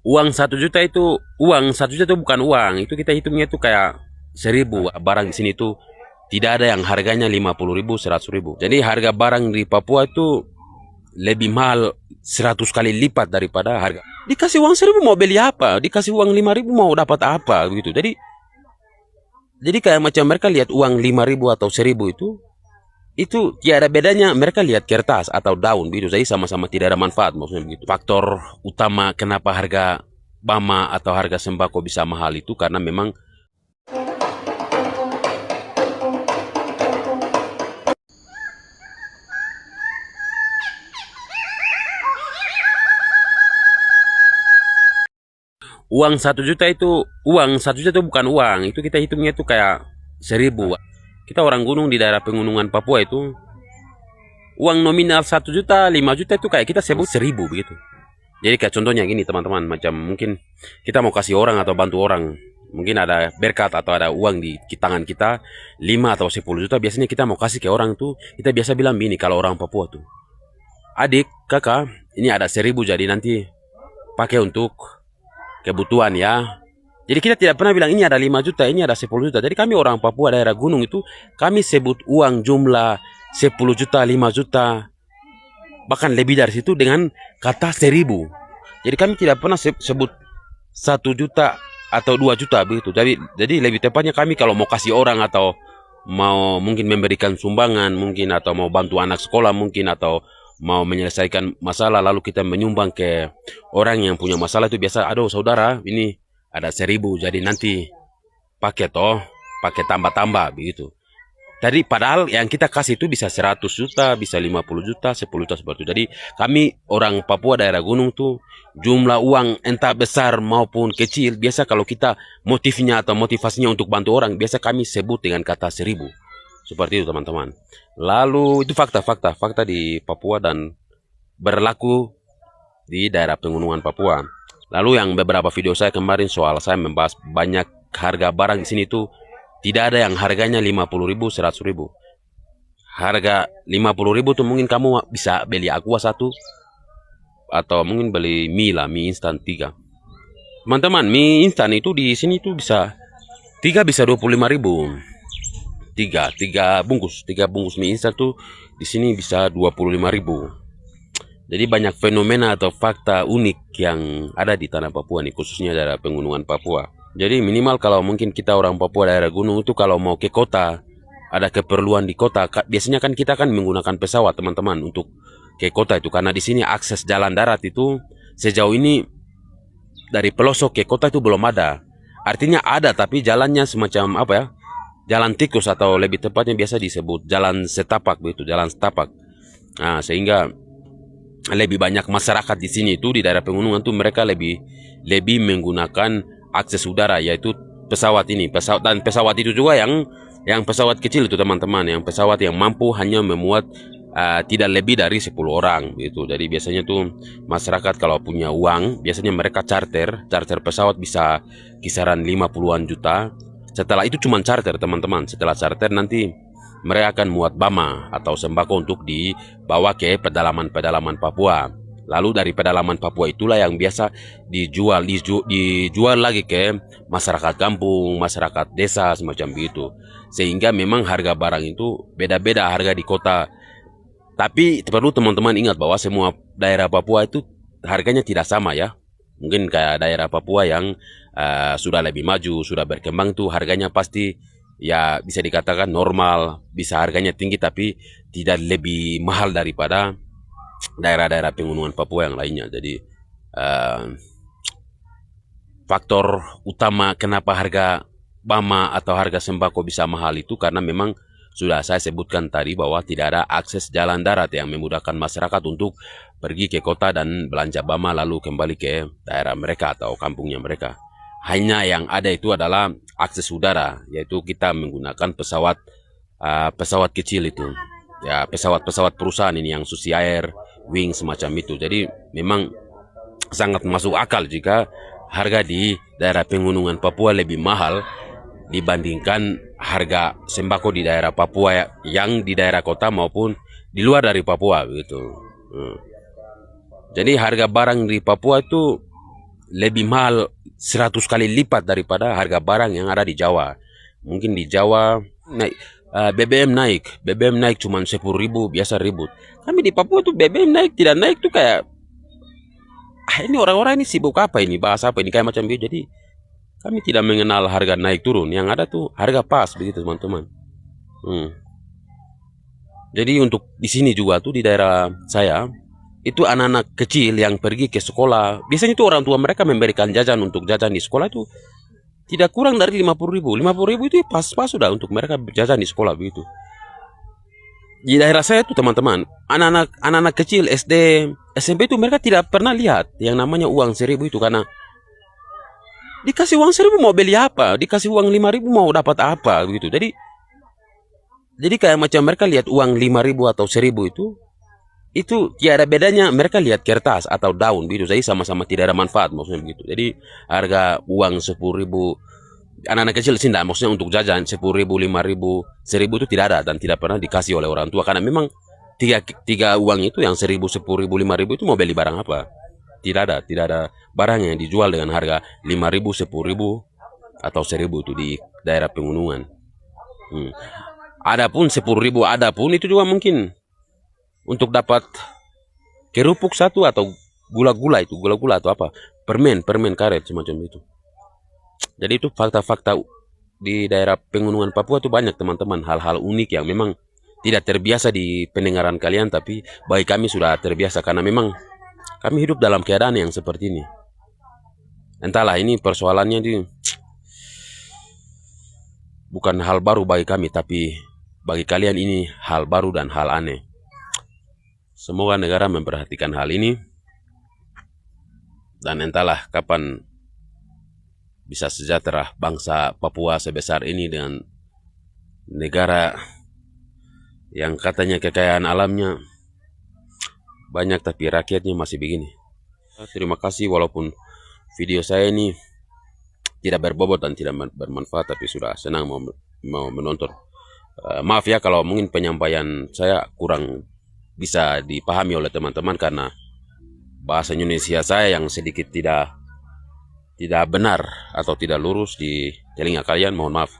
Uang 1 juta itu, uang 1 juta itu bukan uang, itu kita hitungnya itu kayak 1.000 barang di sini itu tidak ada yang harganya 50.000, 100.000. Jadi harga barang di Papua itu lebih mahal 100 kali lipat daripada harga. Dikasih uang 1.000 mau beli apa? Dikasih uang 5.000 mau dapat apa gitu. Jadi kayak macam mereka lihat uang 5.000 atau 1.000 itu tiada bedanya, mereka lihat kertas atau daun gitu, jadi sama-sama tidak ada manfaat, maksudnya begitu. Faktor utama kenapa harga bama atau harga sembako bisa mahal itu karena memang uang 1 juta itu bukan uang, itu kita hitungnya itu kayak 1.000. Kita orang gunung di daerah pegunungan Papua itu uang nominal 1 juta, 5 juta itu kayak kita sebut 1.000 begitu. Jadi kayak contohnya gini teman-teman, macam mungkin kita mau kasih orang atau bantu orang, mungkin ada berkat atau ada uang di tangan kita 5 atau 10 juta, biasanya kita mau kasih ke orang tuh, kita biasa bilang gini kalau orang Papua tuh, adik, kakak, ini ada 1.000 jadi nanti pakai untuk kebutuhan ya. Jadi kita tidak pernah bilang ini ada 5 juta, ini ada 10 juta. Jadi kami orang Papua daerah gunung itu, kami sebut uang jumlah 10 juta, 5 juta, bahkan lebih dari situ dengan kata 1.000. Jadi kami tidak pernah sebut 1 juta atau 2 juta begitu. Jadi lebih tepatnya kami kalau mau kasih orang atau mau mungkin memberikan sumbangan mungkin atau mau bantu anak sekolah mungkin atau mau menyelesaikan masalah lalu kita menyumbang ke orang yang punya masalah itu biasa, aduh saudara ini ada 1.000 jadi nanti pakai tambah-tambah begitu. Tadi padahal yang kita kasih itu bisa 100 juta, bisa 50 juta, 10 juta seperti itu. Jadi kami orang Papua daerah gunung tuh jumlah uang entah besar maupun kecil, biasa kalau kita motifnya atau motivasinya untuk bantu orang, biasa kami sebut dengan kata 1.000. Seperti itu teman-teman. Lalu itu fakta di Papua dan berlaku di daerah pegunungan Papua. Lalu yang beberapa video saya kemarin soal saya membahas banyak harga barang di sini tuh tidak ada yang harganya 50.000, 100.000. Harga 50.000 tuh mungkin kamu bisa beli aqua 1 atau mungkin beli mie lah, mie instan 3. Teman-teman, mie instan itu di sini tuh bisa 3 bisa 25.000. 3 bungkus mie instan tuh di sini bisa 25.000. Jadi banyak fenomena atau fakta unik yang ada di tanah Papua nih, khususnya daerah pegunungan Papua. Jadi minimal kalau mungkin kita orang Papua daerah gunung itu kalau mau ke kota, ada keperluan di kota, biasanya kan kita kan menggunakan pesawat teman-teman untuk ke kota itu. Karena di sini akses jalan darat itu sejauh ini dari pelosok ke kota itu belum ada. Artinya ada tapi jalannya semacam apa ya, jalan tikus atau lebih tepatnya biasa disebut jalan setapak begitu, jalan setapak. Nah sehingga lebih banyak masyarakat di sini itu di daerah pegunungan tuh mereka lebih menggunakan akses udara yaitu pesawat ini, dan pesawat itu juga yang pesawat kecil itu teman-teman, yang pesawat yang mampu hanya memuat tidak lebih dari 10 orang gitu. Jadi biasanya tuh masyarakat kalau punya uang biasanya mereka charter pesawat bisa kisaran 50-an juta. Setelah itu cuma charter teman-teman, setelah charter nanti mereka akan muat bama atau sembako untuk dibawa ke pedalaman Papua. Lalu dari pedalaman Papua itulah yang biasa dijual lagi ke masyarakat kampung, masyarakat desa semacam begitu. Sehingga memang harga barang itu beda-beda harga di kota. Tapi perlu teman-teman ingat bahwa semua daerah Papua itu harganya tidak sama ya. Mungkin kayak daerah Papua yang sudah lebih maju, sudah berkembang tuh harganya pasti ya bisa dikatakan normal, bisa harganya tinggi tapi tidak lebih mahal daripada daerah-daerah pegunungan Papua yang lainnya. Jadi faktor utama kenapa harga bama atau harga sembako bisa mahal itu karena memang sudah saya sebutkan tadi bahwa tidak ada akses jalan darat yang memudahkan masyarakat untuk pergi ke kota dan belanja bama lalu kembali ke daerah mereka atau kampungnya mereka. Hanya yang ada itu adalah akses udara, yaitu kita menggunakan pesawat kecil itu. Ya, pesawat perusahaan ini yang Susi Air, Wing semacam itu. Jadi memang sangat masuk akal jika harga di daerah pegunungan Papua lebih mahal dibandingkan harga sembako di daerah Papua yang di daerah kota maupun di luar dari Papua gitu. Jadi harga barang di Papua itu lebih mahal 100 kali lipat daripada harga barang yang ada di Jawa. Mungkin di Jawa naik, BBM naik cuma 10.000, biasa ribut. Kami di Papua tuh BBM naik tidak naik tuh kayak ini orang-orang ini sibuk apa ini, bahasa apa ini, kayak macam gitu. Jadi kami tidak mengenal harga naik turun, yang ada tuh harga pas begitu teman-teman. Jadi untuk di sini juga tuh di daerah saya itu anak-anak kecil yang pergi ke sekolah, biasanya itu orang tua mereka memberikan jajan untuk jajan di sekolah itu tidak kurang dari 50.000. 50.000 itu pas-pas sudah untuk mereka jajan di sekolah begitu. Di daerah saya tuh teman-teman, anak-anak kecil SD, SMP itu mereka tidak pernah lihat yang namanya uang 1.000 itu, karena dikasih uang 1.000 mau beli apa, dikasih uang 5.000 mau dapat apa begitu. Jadi kayak macam mereka lihat uang 5.000 atau 1.000 itu tiada bedanya mereka lihat kertas atau daun begitu. Jadi sama-sama tidak ada manfaat maksudnya begitu. Jadi harga uang 10.000 anak-anak kecil sih enggak, maksudnya untuk jajan 10.000, 5.000, 1.000 itu tidak ada dan tidak pernah dikasih oleh orang tua, karena memang tiga uang itu yang 1.000, 10.000, 5.000 itu mau beli barang apa? Tidak ada barang yang dijual dengan harga 5.000, 10.000 atau 1.000 itu di daerah pegunungan. Adapun 10.000, adapun itu juga mungkin untuk dapat kerupuk satu atau gula-gula atau apa, permen karet semacam itu. Jadi itu fakta-fakta di daerah pegunungan Papua itu banyak teman-teman, hal-hal unik yang memang tidak terbiasa di pendengaran kalian, tapi bagi kami sudah terbiasa karena memang kami hidup dalam keadaan yang seperti ini. Entahlah, ini persoalannya itu bukan hal baru bagi kami, tapi bagi kalian ini hal baru dan hal aneh. Semoga negara memperhatikan hal ini, dan entahlah kapan bisa sejahtera bangsa Papua sebesar ini dengan negara yang katanya kekayaan alamnya banyak tapi rakyatnya masih begini. Terima kasih, walaupun video saya ini tidak berbobot dan tidak bermanfaat, tapi sudah senang mau menonton. Maaf ya kalau mungkin penyampaian saya kurang bisa dipahami oleh teman-teman karena bahasa Indonesia saya yang sedikit tidak benar atau tidak lurus di telinga kalian, mohon maaf.